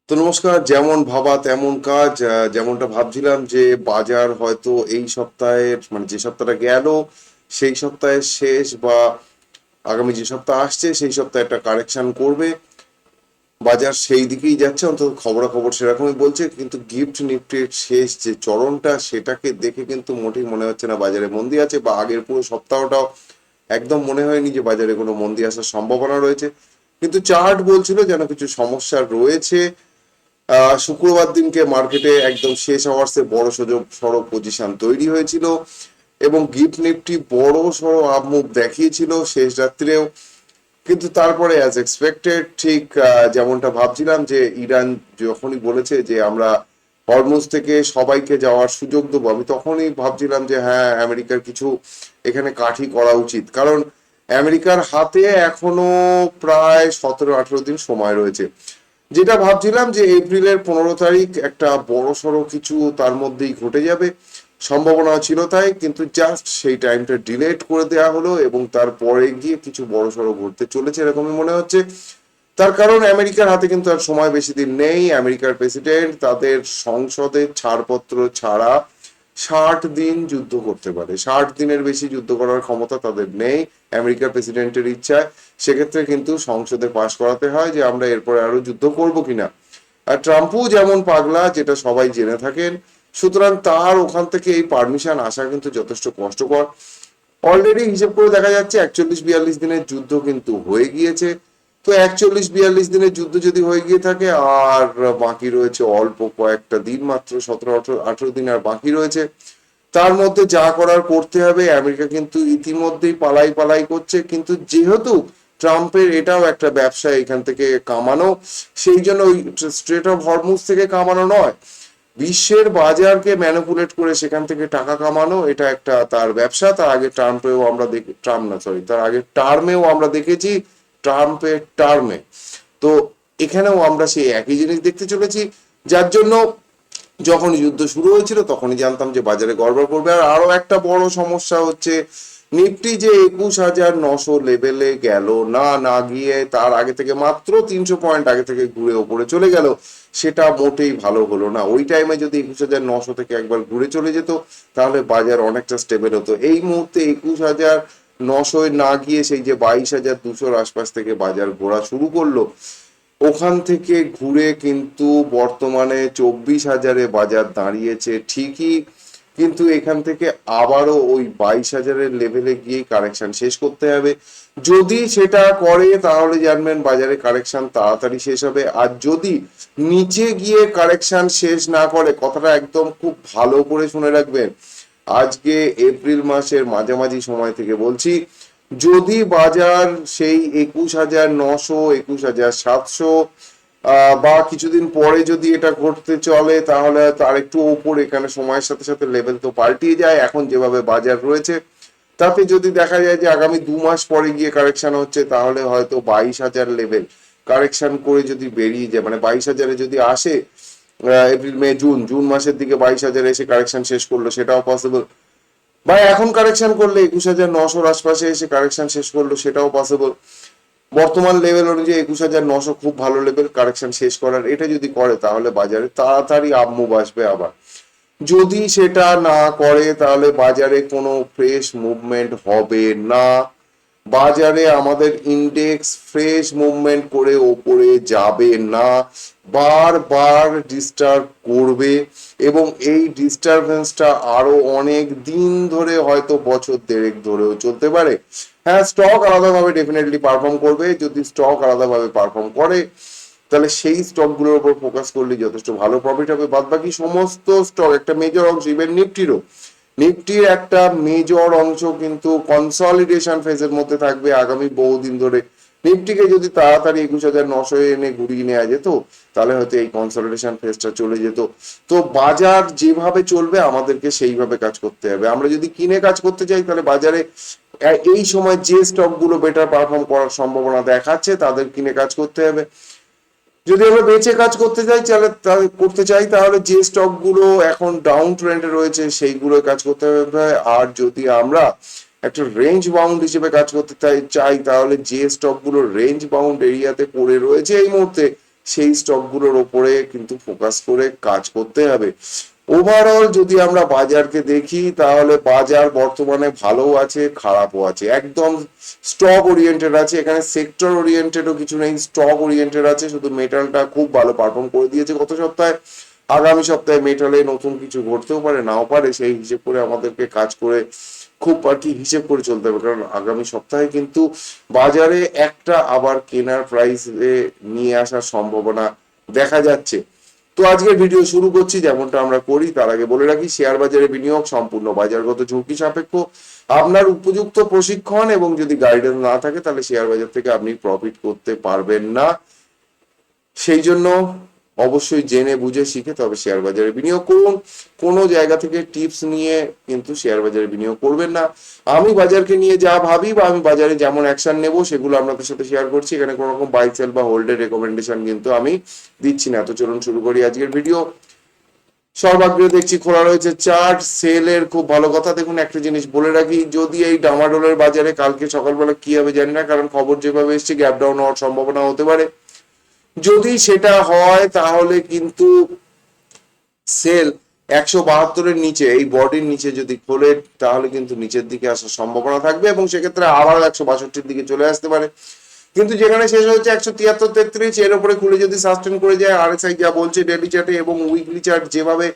তো নমস্কার। যেমন ভাবা তেমন কাজ। যেমনটা ভাবছিলাম যে বাজার হয়তো এই সপ্তাহের মানে যে সপ্তাহটা গেল সেই সপ্তাহের শেষ বা আগামী যে সপ্তাহ আসছে সেই সপ্তাহে একটা কারেকশন করবে। বাজার সেই দিকেই যাচ্ছে, অন্তত খবরাখবর সেরকমই বলছে, কিন্তু গিফট নিফটির শেষ যে চরণটা সেটাকে দেখে কিন্তু মোটেই মনে হচ্ছে না বাজারে মন্দি আছে, বা আগের পুরো সপ্তাহটাও একদম মনে হয়নি যে বাজারে কোনো মন্দি আসার সম্ভাবনা রয়েছে। কিন্তু চার্ট বলছিল যেন কিছু সমস্যা রয়েছে। শুক্রবার দিনকে মার্কেটে একদম শেষ আওয়ার্সে বড় সড়ো পজিশন তৈরি হয়েছিল এবং গিফট নিফটি বড় সড়ো আপ মুভ দেখিয়েছিল শেষ রাত্রিরেও। কিন্তু তারপরে অ্যাজ এক্সপেক্টেড ঠিক যেমনটা ভাবছিলাম যে ইরান যখনই বলেছে যে আমরা হরমুজ থেকে সবাইকে যাওয়ার সুযোগ দেবো, আমি তখনই ভাবছিলাম যে হ্যাঁ, আমেরিকার কিছু এখানে কাঠি করা উচিত, কারণ আমেরিকার হাতে এখনো প্রায় 17-18 দিন সময় রয়েছে। যেটা ভাবছিলাম যে এপ্রিলের 15 তারিখ একটা বড় সড়ো কিছু তার মধ্যেই ঘটে যাবে, সম্ভাবনা ছিল তাই, কিন্তু জাস্ট সেই টাইমটা ডিলেট করে দেওয়া হলো এবং তারপরে গিয়ে কিছু বড় সড়ো ঘটতে চলেছে এরকমই মনে হচ্ছে। তার কারণ আমেরিকার হাতে কিন্তু আর সময় বেশি দিন নেই। আমেরিকার প্রেসিডেন্ট তাদের সংসদে ছাড়পত্র ছাড়া 60 দিন যুদ্ধ করতে পারে, 60 দিনের বেশি যুদ্ধ করার ক্ষমতা তাদের নেই আমেরিকার প্রেসিডেন্টের ইচ্ছায়। সেক্ষেত্রে কিন্তু সংসদে পাশ করাতে হয় যে আমরা এরপরে আরো যুদ্ধ করব কিনা। আর ট্রাম্পও যেমন পাগলা, যেটা সবাই জেনে থাকেন, সুতরাং তার ওখান থেকে এই পারমিশন আসা কিন্তু যথেষ্ট কষ্টকর। অলরেডি হিসেব করে দেখা যাচ্ছে 41-42 দিনের যুদ্ধ কিন্তু হয়ে গিয়েছে। তো 41-42 দিনের যুদ্ধ যদি হয়ে গিয়ে থাকে আর বাকি রয়েছে অল্প কয়েকটা দিন, মাত্র 17-18 দিন আর বাকি রয়েছে, তার মধ্যে যা করার করতে হবে। আমেরিকা কিন্তু ইতিমধ্যেই পালাই পালাই করছে, কিন্তু যেহেতু ট্রাম্পের এটাও একটা ব্যবসা এখান থেকে কামানো, সেই জন্য ওই স্ট্রেট অফ হরমুজ থেকে কামানো নয়, বিশ্বের বাজারকে ম্যানিপুলেট করে সেখান থেকে টাকা কামানো, এটা একটা তার ব্যবসা। তার আগে ট্রাম্পেও আমরা দেখি, ট্রাম্প না সরি, তার আগে টার্মেও আমরা দেখেছি, ট্রাম্পের টার্মে। তো এখানেও আমরা সেই একই জিনিস দেখতে চলেছি, যার জন্য যখন যুদ্ধ শুরু হয়েছিল তখনই জানতাম যে বাজারে গড়বড় করবে। আর আরো একটা বড় সমস্যা হচ্ছে নিফটি যে 21,900 লেভেলে গেল না, না গিয়ে তার আগে থেকে মাত্র 300 পয়েন্ট আগে থেকে ঘুরে ওপরে চলে গেল, সেটা মোটেই ভালো হলো না। ওই টাইমে যদি 21,900 থেকে একবার ঘুরে চলে যেত তাহলে বাজার অনেকটা স্টেবল হতো। এই মুহূর্তে 21,900 না গিয়ে সেই যে 22,200 আশপাশ থেকে বাজার ঘোরা শুরু করলো, ওখান থেকে ঘুরে কিন্তু বর্তমানে 24,000-এ বাজার দাঁড়িয়েছে ঠিকই, কিন্তু এখান থেকে আবারও ওই 22,000-এর লেভেলে গিয়ে কারেকশন শেষ করতে হবে। যদি সেটা করে তাহলে জানবেন বাজারে কারেকশন তাড়াতাড়ি শেষ হবে। আর যদি নিচে গিয়ে কারেকশন শেষ না করে, কথাটা একদম খুব ভালো করে শুনে রাখবেন, আজকে এপ্রিল মাসের মাঝামাঝি সময় থেকে বলছি, যদি বাজার সেই 21,900, 21,700 বা কিছুদিন পরে যদি এটা ঘটতে চলে তাহলে তার একটু উপর, এখানে সময়ের সাথে সাথে লেভেল তো পাল্টিয়ে যায়। এখন যেভাবে বাজার রয়েছে তাতে যদি দেখা যায় যে আগামী 2 মাস পরে গিয়ে কারেকশন হচ্ছে, তাহলে হয়তো 22,000 লেভেল কারেকশন করে যদি বেরিয়ে যায়, মানে 22,000-এ যদি আসে এপ্রিল মে জুন, জুন মাসের দিকে 22,000 এসে কারেকশন শেষ করলো, সেটাও পসিবল। বা এখন কারেকশন করলে 21,900-র আশপাশে এসে কারেকশন শেষ করলো, সেটাও পসিবল। বর্তমান লেভেল অনুযায়ী 21,900 খুব ভালো লেভেল কারেকশন শেষ করার। এটা যদি করে তাহলে বাজারে তাড়াতাড়ি আপ মুভ আসবে আবার। যদি সেটা না করে তাহলে বাজারে কোনো ফ্রেশ মুভমেন্ট হবে না। বাজারে আমাদের ইন্ডেক্স ফ্রেশ মুভমেন্ট করে ওপরে যাবে না, বারবার ডিস্টার্ব করবে এবং এই ডিস্টারবেন্সটা আরো অনেক দিন ধরে, হয়তো বছর দেড়েক ধরেও চলতে পারে। হ্যাঁ, স্টক আলাদাভাবে ডেফিনেটলি পারফর্ম করবে। যদি স্টক আলাদাভাবে পারফর্ম করে তাহলে সেই স্টকগুলোর উপর ফোকাস করলে যথেষ্ট ভালো প্রফিট হবে। বাদ বাকি সমস্ত স্টক, একটা মেজর অংশ, ইভেন নিফটিরও, নিফটির একটা মেজর অংশ কিন্তু কনসলিডেশন ফেজের মধ্যে থাকবে আগামী বহুদিন ধরে। নিফটিকে যদি তাড়াতাড়ি 21,900 এনে ঘুরিয়ে নেওয়া যেত তাহলে হয়তো এই কনসলিডেশন ফেজটা চলে যেত। তো বাজার যেভাবে চলবে আমাদেরকে সেইভাবে কাজ করতে হবে। আমরা যদি কিনে কাজ করতে চাই তাহলে বাজারে এই সময় যে স্টকগুলো বেটার পারফর্ম করার সম্ভাবনা দেখাচ্ছে তাদের কিনে কাজ করতে হবে। যদি আমরা বেঁচে কাজ করতে চাই তাহলে যে স্টক গুলো এখন ডাউন ট্রেন্ডে রয়েছে সেইগুলো কাজ করতে হবে। আর যদি আমরা একটা রেঞ্জ বাউন্ড হিসেবে কাজ করতে চাই তাহলে যে স্টক গুলো রেঞ্জ বাউন্ড এরিয়াতে পড়ে রয়েছে এই মুহূর্তে সেই স্টকগুলোর ওপরে কিন্তু ফোকাস করে কাজ করতে হবে। ওভারঅল যদি আমরা বাজারকে দেখি তাহলে বাজার বর্তমানে ভালো আছে, খারাপও আছে, একদম স্টক ওরিয়েন্টেড আছে, এখানে সেক্টর ওরিয়েন্টেডও কিছু নেই, স্টক ওরিয়েন্টেড আছে। শুধু মেটালটা খুব ভালো পারফর্ম করে দিয়েছে গত সপ্তাহে, আগামী সপ্তাহে মেটালে নতুন কিছু ঘটতেও পারে, নাও পারে, সেই হিসেব করে আমাদেরকে কাজ করে খুব আর কি হিসেব করে চলতে হবে, কারণ আগামী সপ্তাহে কিন্তু বাজারে একটা আবার কেনার প্রাইসে নিয়ে আসার সম্ভাবনা দেখা যাচ্ছে। তো আজকের ভিডিও শুরু করছি যেমনটা আমরা করি, তার আগে বলে রাখি শেয়ার বাজারে বিনিয়োগ সম্পূর্ণ বাজারগত ঝুঁকি সাপেক্ষ। আপনার উপযুক্ত প্রশিক্ষণ এবং যদি গাইডেন্স না থাকে তাহলে শেয়ার বাজার থেকে আপনি প্রফিট করতে পারবেন না। সেই জন্য অবশ্যই জেনে বুঝে শিখে তবে শেয়ার বাজারে বিনিয়োগ করুন। কোনো জায়গা থেকে টিপস নিয়ে কিন্তু শেয়ার বাজারে বিনিয়োগ করবেন না। আমি বাজারকে নিয়ে যা ভাবি বা আমি বাজারে যেমন অ্যাকশন নেব সেগুলো আপনাদের সাথে শেয়ার করছি। এখানে কোনো রকম বাই সেল বা হোল্ডের রেকমেন্ডেশন কিন্তু আমি দিচ্ছি না। তো চলুন শুরু করি আজকের ভিডিও। সর্বাগ্রে দেখছি খোলা রয়েছে চার্ট, সেলের খুব ভালো কথা। দেখুন একটা জিনিস বলে রাখি, যদি এই ডামাডোলের বাজারে কালকে সকালবেলা কি হবে জানি না, কারণ খবর যেভাবে এসছে গ্যাপ ডাউন হওয়ার সম্ভাবনা হতে পারে। যদি সেটা হয় তাহলে কিন্তু সেল 172-এর নিচে, এই বডির নিচে যদি খোলে তাহলে কিন্তু নিচের দিকে আসার সম্ভাবনা থাকবে এবং সেক্ষেত্রে আবার 162-এর দিকে চলে আসতে পারে। কিন্তু যেখানে শেষ হচ্ছে 173-33, এর উপরে খুলে যদি সাস্টেন করে যায়, আরএসআই যা বলছে ডেইলি চার্টে এবং উইকলি চার্ট যেভাবে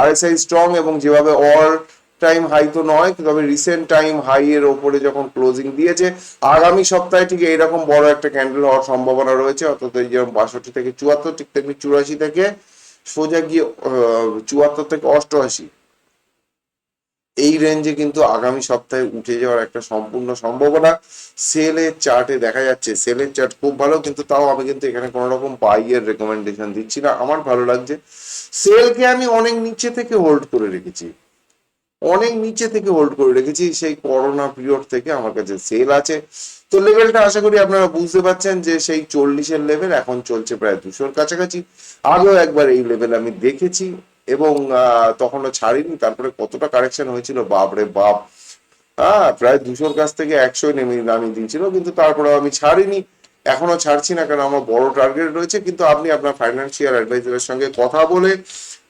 আরএসআই স্ট্রং এবং যেভাবে অল টাইম হাই তো নয় তবে রিসেন্ট টাইম হাই এর ওপরে যখন ক্লোজিং দিয়েছে, আগামী সপ্তাহে ঠিক এইরকম বড় একটা ক্যান্ডেল হওয়ার সম্ভাবনা রয়েছে। অর্থাৎ এই যেমন 62 থেকে 74, ঠিক তেমনি 84 থেকে সোজা গিয়ে 74 থেকে 88 এই রেঞ্জে কিন্তু আগামী সপ্তাহে উঠে যাওয়ার একটা সম্পূর্ণ সম্ভাবনা সেলের চার্টে দেখা যাচ্ছে। সেলের চার্ট খুব ভালো, কিন্তু তাও আমি কিন্তু এখানে কোনো রকম বাই এর রেকমেন্ডেশন দিচ্ছি না। আমার ভালো লাগছে, সেলকে আমি অনেক নিচে থেকে হোল্ড করে রেখেছি, অনেক নিচে থেকে হোল্ড করে রেখেছি, সেই করোনা পিরিয়ড থেকে আমার কাছে সেল আছে। তো লেভেলটা আশা করি আপনারা বুঝতে পারছেন যে সেই 40-এর লেভেল এখন চলছে প্রায় 200-র কাছাকাছি। আগেও একবার এই লেভেল আমি দেখেছি এবং তখনও ছাড়িনি। তারপরে কতটা কারেকশন হয়েছিল বাপরে বাপ, প্রায় 200-র কাছ থেকে 100 নামিয়ে দিয়েছিল, কিন্তু তারপরে আমি ছাড়িনি, এখনো ছাড়ছি না, কারণ আমার বড় টার্গেট রয়েছে। কিন্তু আপনি আপনার ফাইন্যান্সিয়াল অ্যাডভাইজারের সঙ্গে কথা বলে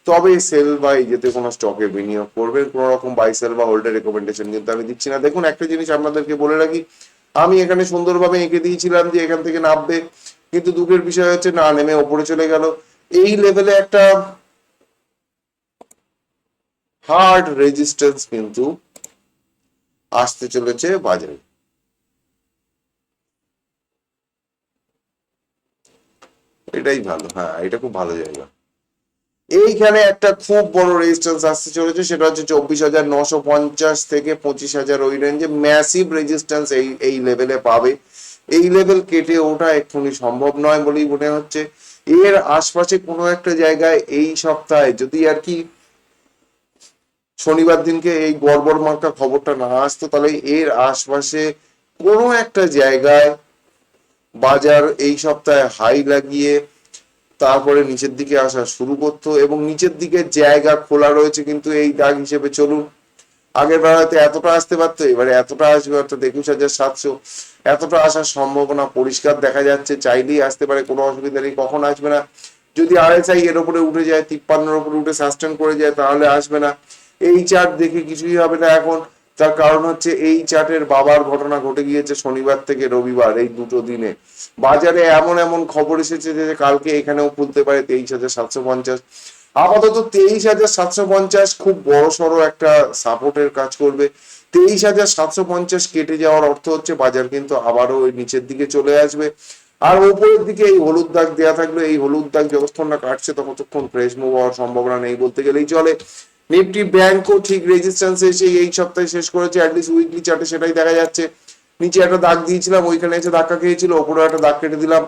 তবে সেল বা যেতে কোনো স্টকে বিনিয়োগ করবেন। কোনো রকম বাই সেল বা হোল্ডের রেকমেন্ডেশন কিন্তু আমি দিচ্ছি না। দেখুন একটা জিনিস আপনাদেরকে বলে রাখি, আমি এখানে সুন্দরভাবে এঁকে দিয়েছিলাম যে এখান থেকে নামবে, কিন্তু দুঃখের বিষয় হচ্ছে না নেমে ওপরে চলে গেল। এই লেভেলে একটা হার্ড রেজিস্ট্যান্স কিন্তু আসতে চলেছে বাজারে। এটাই ভালো, হ্যাঁ এটা খুব ভালো জায়গা। এইখানে একটা খুব বড় রেজিস্ট্যান্স আসতে চলেছে, সেটা হচ্ছে 24,950 থেকে 25,000, ওই রেঞ্জে ম্যাসিভ রেজিস্ট্যান্স এই এই লেভেলে পাবে। এই লেভেল কেটে ওঠা এক্ষুনি সম্ভব নয় বলেই মনে হচ্ছে। এর আশপাশে কোনো একটা জায়গায় এই সপ্তাহে যদি আর কি শনিবার দিনকে এই গড়বড় মার্কা খবরটা না আসতো, তাহলে এর আশপাশে কোনো একটা জায়গায় বাজার এই সপ্তাহে হাই লাগিয়ে তারপরে নিচের দিকে আসা শুরু করতো এবং নিচের দিকে জায়গা খোলা রয়েছে, কিন্তু এই দাগ হিসেবে চলুন। আগের বার হয়তো এতটা আসতে পারতো, এবারে এতটা আসবে, অর্থাৎ 21,700, এতটা আসার সম্ভাবনা পরিষ্কার দেখা যাচ্ছে। চাইলেই আসতে পারে, কোনো অসুবিধা নেই। কখন আসবে না, যদি আরএসআই এর উপরে উঠে যায়, 53-এর উপরে উঠে সাস্টেন করে যায়, তাহলে আসবে না। এই চার্ট দেখে কিছুই হবে না এখন। তার কারণ হচ্ছে এই চার্টের বাবার ঘটনা ঘটে গিয়েছে শনিবার থেকে রবিবার, এই দুটো দিনে বাজারে এমন এমন খবর এসেছে যে কালকে এখানেও খুলতে পারে 23,750। আপাতত 23,750 খুব বড় সড়ো একটা সাপোর্টের কাজ করবে। 23,750 কেটে যাওয়ার অর্থ হচ্ছে বাজার কিন্তু আবারও ওই নিচের দিকে চলে আসবে। আর উপরের দিকে এই হলুদ দাগ দেওয়া থাকলে, এই হলুদ দাগ যতক্ষণ না কাটছে ততক্ষণ ফ্রেশ মুভ হওয়ার সম্ভাবনা নেই বলতে গেলেই চলে। নিফটি ব্যাংকও ঠিক রেজিস্ট্যান্স এসে এই সপ্তাহে শেষ করেছে, অ্যাটলিস্ট উইকলি চার্টে সেটাই দেখা যাচ্ছে। নিচে একটা দাগ দিয়েছিলাম, ওইখানে এসে ধাক্কা খেয়েছিল, ওপরে একটা দাগ কেটে দিলাম।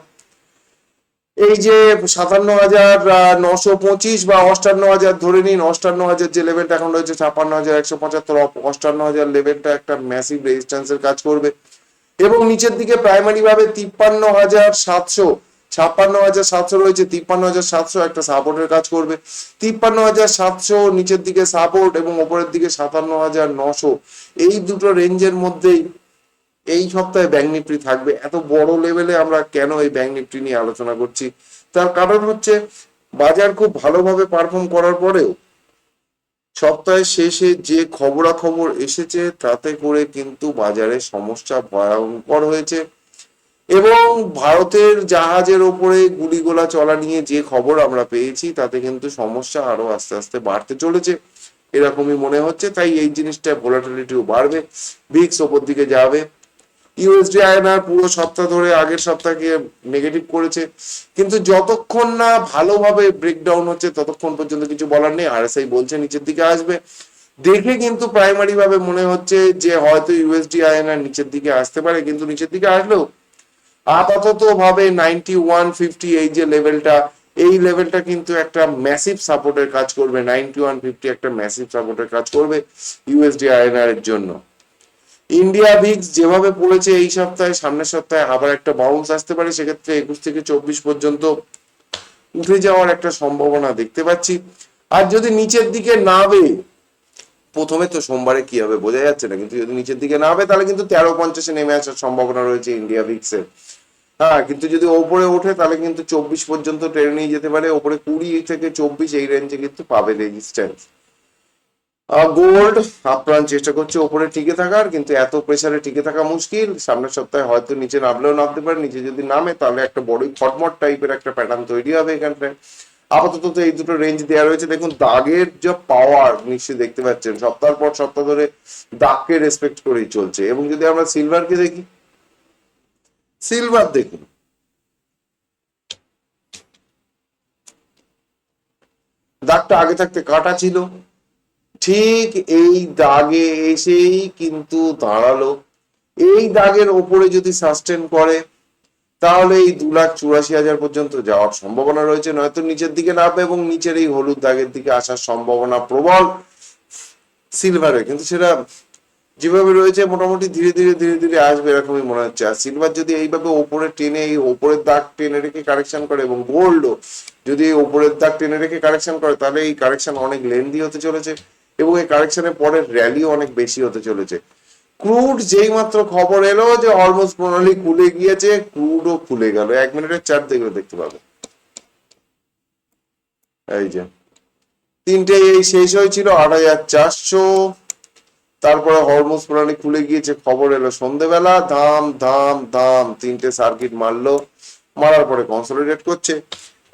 এই যে 57,925 বা 58,000 ধরে নিন, 58,000 যে লেভেলটা এখন রয়েছে, 56,175, 58,000 লেভেলটা একটা ম্যাসিভ রেজিস্ট্যান্সের কাজ করবে। এবং নিচের দিকে প্রাইমারি ভাবে 53,700, 56,700 রয়েছে, 53,700 একটা সাপোর্টের কাজ করবে। 53,700 নিচের দিকে সাপোর্ট এবং ওপরের দিকে 57,900, এই দুটো রেঞ্জের মধ্যেই এই সপ্তাহে ব্যাংক নিফটি থাকবে। এত বড় লেভেলে আমরা কেন এই ব্যাংক নিফটি নিয়ে আলোচনা করছি, তার কারণ হচ্ছে বাজার খুব ভালোভাবে পারফর্ম করার পরেও সপ্তাহের শেষে যে খবরাখবর এসেছে তাতে করে কিন্তু বাজারে সমস্যা ভয়ঙ্কর হয়েছে। এবং ভারতের জাহাজের ওপরে গুলিগোলা চলা নিয়ে যে খবর আমরা পেয়েছি তাতে কিন্তু সমস্যা আরো আস্তে আস্তে বাড়তে চলেছে এরকমই মনে হচ্ছে। তাই এই জিনিসটা ভোলাটিলিটিও বাড়বে, ভিক্স ওপর দিকে যাবে। ইউএসডি আইএনআর পুরো সপ্তাহ ধরে আগের সপ্তাহে নেগেটিভ করেছে, কিন্তু যতক্ষণ না ভালোভাবে ব্রেকডাউন হচ্ছে ততক্ষণ পর্যন্ত কিছু বলার নেই। আরএসআই বলছে নিচের দিকে আসবে, দেখে কিন্তু প্রাইমারি ভাবে মনে হচ্ছে যে হয়তো ইউএসডি আইএনআর নিচের দিকে আসতে পারে, কিন্তু নিচের দিকে আসলেও আপাতত ভাবে 9150 এই যে লেভেলটা, এই লেভেলটা কিন্তু একটা ম্যাসিভ সাপোর্টের কাজ করবে। 9150 একটা ম্যাসিভ সাপোর্টের কাজ করবে ইউএসডি আইএনআর এর জন্য। ইন্ডিয়া ভিক্স যেভাবে পড়েছে এই সপ্তাহে, সামনের সপ্তাহে আবার একটা বাউন্স আসতে পারে, সেক্ষেত্রে 21 থেকে 24 পর্যন্ত উঠে যাওয়ার একটা সম্ভাবনা দেখতে পাচ্ছি। আর যদি নিচের দিকে নামে, প্রথমে তো সোমবারে কি হবে বোঝা যাচ্ছে না, কিন্তু যদি নিচের দিকে নামে তাহলে কিন্তু 1350-এ নেমে আসার সম্ভাবনা রয়েছে ইন্ডিয়া ভিক্সের। হ্যাঁ, কিন্তু যদি ওপরে ওঠে তাহলে কিন্তু 24 পর্যন্ত টেনে নিয়ে যেতে পারে, ওপরে 20 থেকে 24 এই রেঞ্জে কিন্তু পাবে রেজিস্ট্যান্স। গোল্ড আপ্রাণ চেষ্টা করছে ওপরে টিকে থাকার, কিন্তু এত প্রেসারে টিকে থাকা মুশকিল। সামনের সপ্তাহে হয়তো নিচে নামলেও নামতে পারে, নিচে যদি নামে তাহলে একটা বড়ই খটমট টাইপের একটা প্যাটার্ন তৈরি হবে এখানটায়। আপাতত তো এই দুটো রেঞ্জ দেওয়া রয়েছে। দেখুন দাগের যে পাওয়ার নিশ্চয়ই দেখতে পাচ্ছেন, সপ্তাহ পর সপ্তাহ ধরে দাগকে রেসপেক্ট করেই চলছে। এবং যদি আমরা সিলভারকে দেখি, সিলভার দেখুন দাগটা আগে থাকতে কাটা ছিল, ঠিক এই দাগে এসেই কিন্তু দাঁড়ালো। এই দাগের ওপরে যদি সাস্টেন করে তাহলে এই 2,84,000 পর্যন্ত যাওয়ার সম্ভাবনা রয়েছে, নয়তো নিচের দিকে নামবে এবং নিচের এই হলুদ দাগের দিকে আসার সম্ভাবনা প্রবল সিলভারে। কিন্তু সেটা যেভাবে রয়েছে মোটামুটি ধীরে ধীরে ধীরে ধীরে আসবে এরকমই মনে হচ্ছে। আর সিলভার যদি এইভাবে ওপরে টেনে, এই ওপরের দাগ টেনে রেখে কারেকশন করে, এবং গোল্ডও যদি এই ওপরের দাগ টেনে রেখে কারেকশন করে, তাহলে এই কারেকশন অনেক লেন্দি হতে চলেছে এবং এই কারেকশনের পরের র্যালিও অনেক বেশি হতে চলেছে। ক্রুড যেই মাত্র খবর এলো যে হরমুজ প্রণালী খুলে গিয়েছে, ক্রুডও খুলে গেল। 1 মিনিটের চার্ট দেখলে দেখতে পাবে, এই যে তিনটে এই শেষ হয়েছিল 8,400, তারপরে হরমুজ প্রণালী খুলে গিয়েছে, খবর এলো সন্ধ্যেবেলা, ধাম ধাম ধাম তিনটে সার্কিট মারলো, মারার পরে কনসলিডেট করছে।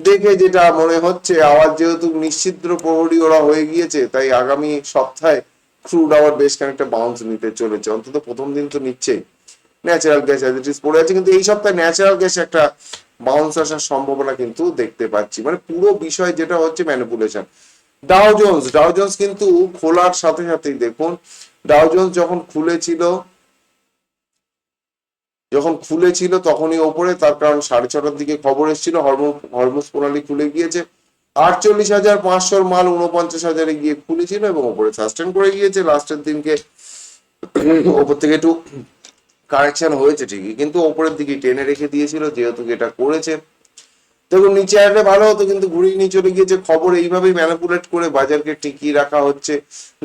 দেখে যেটা মনে হচ্ছে আবার যেহেতু নিশ্চিদ্র প্রহরী ওরা হয়ে গিয়েছে, তাই আগামী সপ্তাহে ক্রুড আবার বেশ খানিকটা বাউন্স নিতে চলেছে। অন্তত প্রথম দিন তো নিচ্ছেই। Natural gas as it is পড়ে আছে, কিন্তু এই সপ্তাহে ন্যাচারাল গ্যাস একটা বাউন্স আসার সম্ভাবনা কিন্তু দেখতে পাচ্ছি। মানে পুরো বিষয় যেটা হচ্ছে ম্যানিপুলেশন। ডাও জোন্স কিন্তু খোলার সাথে সাথেই দেখুন, ডাও জোন্স যখন খুলেছিল তখনই ওপরে, তার কারণ 6:30টার দিকে খবর এসেছিল হরমুজ প্রণালী খুলে গিয়েছে। 48,500 মাল 49,000-এ গিয়ে খুলেছিল এবং ওপরে সাস্টেন করে গিয়েছে। লাস্টের দিনকে ওপর থেকে একটু কারেকশন হয়েছে ঠিকই, কিন্তু ওপরের দিকে টেনে রেখে দিয়েছিল যেহেতু এটা করেছে। দেখুন নিচে আসলে ভালো হতো, কিন্তু ঘুরিয়ে নিয়ে চলে গিয়েছে। খবর এইভাবেই ম্যানিপুলেট করে বাজারকে টিকিয়ে রাখা হচ্ছে।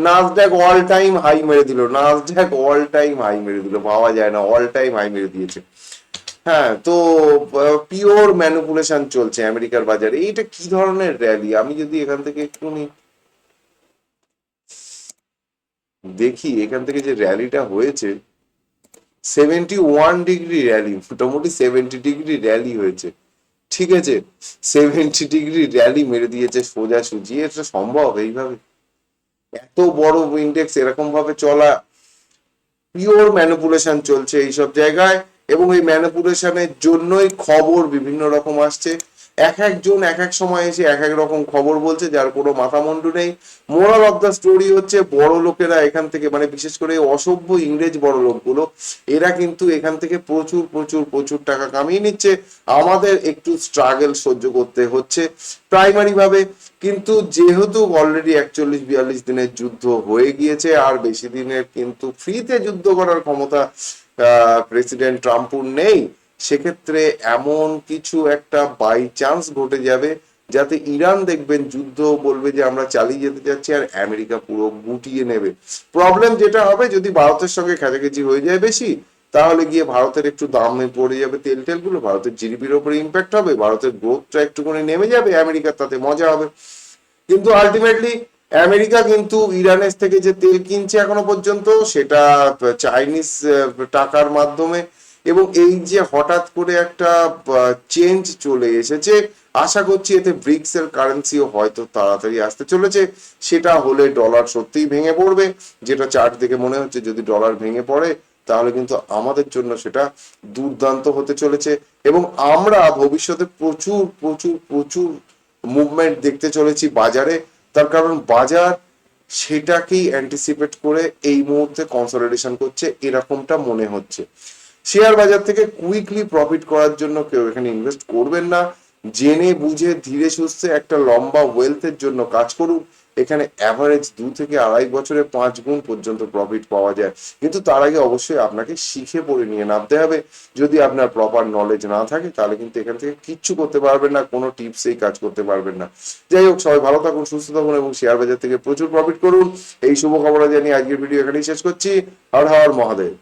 নাসড্যাক অল টাইম হাই মেরে দিল, ভাবা যায় না, অল টাইম হাই মেরে দিয়েছে। হ্যাঁ, তো পিওর ম্যানিপুলেশন চলছে আমেরিকার বাজারে। এইটা কি ধরনের র্যালি? আমি যদি এখান থেকে একটু দেখি, এখান থেকে যে র্যালিটা হয়েছে, 71 ডিগ্রি র্যালি, মোটামুটি 70 ডিগ্রি র্যালি হয়েছে। ঠিক আছে, 70 ডিগ্রি র্যালি মেরে দিয়েছে সোজাসুজি। এটা সম্ভব এইভাবে? এত বড় ইন্ডেক্স এরকম ভাবে চলা? পিওর ম্যানিপুলেশন চলছে এইসব জায়গায়, এবং এই ম্যানিপুলেশনের জন্যই খবর বিভিন্ন রকম আসছে। এক একজন এক এক সময় এসে এক এক রকম খবর বলছে, যার কোনো মাথা মুন্ডু নেই। মোরাল অফ দ্য স্টোরি হচ্ছে বড় লোকেরা এখান থেকে, মানে বিশেষ করে অসভ্য ইংরেজ বড় লোকগুলো, এরা কিন্তু এখান থেকে প্রচুর প্রচুর প্রচুর টাকা কামিয়ে নিচ্ছে। আমাদের একটু স্ট্রাগল সহ্য করতে হচ্ছে প্রাইমারি ভাবে, কিন্তু যেহেতু অলরেডি 41-42 দিনের যুদ্ধ হয়ে গিয়েছে, আর বেশি দিনের কিন্তু ফ্রিতে যুদ্ধ করার ক্ষমতা প্রেসিডেন্ট ট্রাম্পুর নেই। সেক্ষেত্রে এমন কিছু একটা বাই চান্স ঘটে যাবে যাতে ইরান দেখবেন যুদ্ধ বলবে যে আমরা চালিয়ে যেতে চাচ্ছি, আর আমেরিকা পুরো গুটিয়ে নেবে। প্রবলেম যেটা হবে, যদি ভারতের সঙ্গে খেচাখেচি হয়ে যায় বেশি, তাহলে গিয়ে ভারতের একটু দামে পড়ে যাবে তেলগুলো, ভারতের জিডিপির উপরে ইম্প্যাক্ট হবে, ভারতের গ্রোথটা একটুখানি নেমে যাবে, আমেরিকার তাতে মজা হবে। কিন্তু আলটিমেটলি আমেরিকা কিন্তু ইরানের থেকে যে তেল কিনছে এখনো পর্যন্ত সেটা চাইনিজ টাকার মাধ্যমে, এবং এই যে হঠাৎ করে একটা চেঞ্জ চলে এসেছে, আশা করছি এতে ব্রিক্স এর কারেন্সিও হয়তো তাড়াতাড়ি আসতে চলেছে। সেটা হলে ডলার সত্যিই ভেঙে পড়বে, যেটা চার্ট দেখে মনে হচ্ছে যদি ডলার ভেঙে পড়ে তাহলে কিন্তু আমাদের জন্য সেটা দুর্দান্ত হতে চলেছে, এবং আমরা ভবিষ্যতে প্রচুর প্রচুর প্রচুর মুভমেন্ট দেখতে চলেছি বাজারে। তার কারণ বাজার সেটাকেই অ্যান্টিসিপেট করে এই মুহূর্তে কনসলিডেশন করছে, এরকমটা মনে হচ্ছে। শেয়ার বাজার থেকে কুইকলি প্রফিট করার জন্য কেউ এখানে ইনভেস্ট করবেন না, জেনে বুঝে ধীরে সুস্থে একটা লম্বা ওয়েলথের জন্য কাজ করুন। এখানে অ্যাভারেজ 2 থেকে 2.5 বছরে 5 গুণ পর্যন্ত প্রফিট পাওয়া যায়, কিন্তু তার আগে অবশ্যই আপনাকে শিখে পড়ে নিয়ে নামতে হবে। যদি আপনার প্রপার নলেজ না থাকে তাহলে কিন্তু এখান থেকে কিচ্ছু করতে পারবেন না, কোনো টিপসেই কাজ করতে পারবেন না। যাই হোক, সবাই ভালো থাকুন, সুস্থ থাকুন এবং শেয়ার বাজার থেকে প্রচুর প্রফিট করুন। এই শুভকামনা জানিয়ে আজকের ভিডিও এখানেই শেষ করছি। হর হর মহাদেব।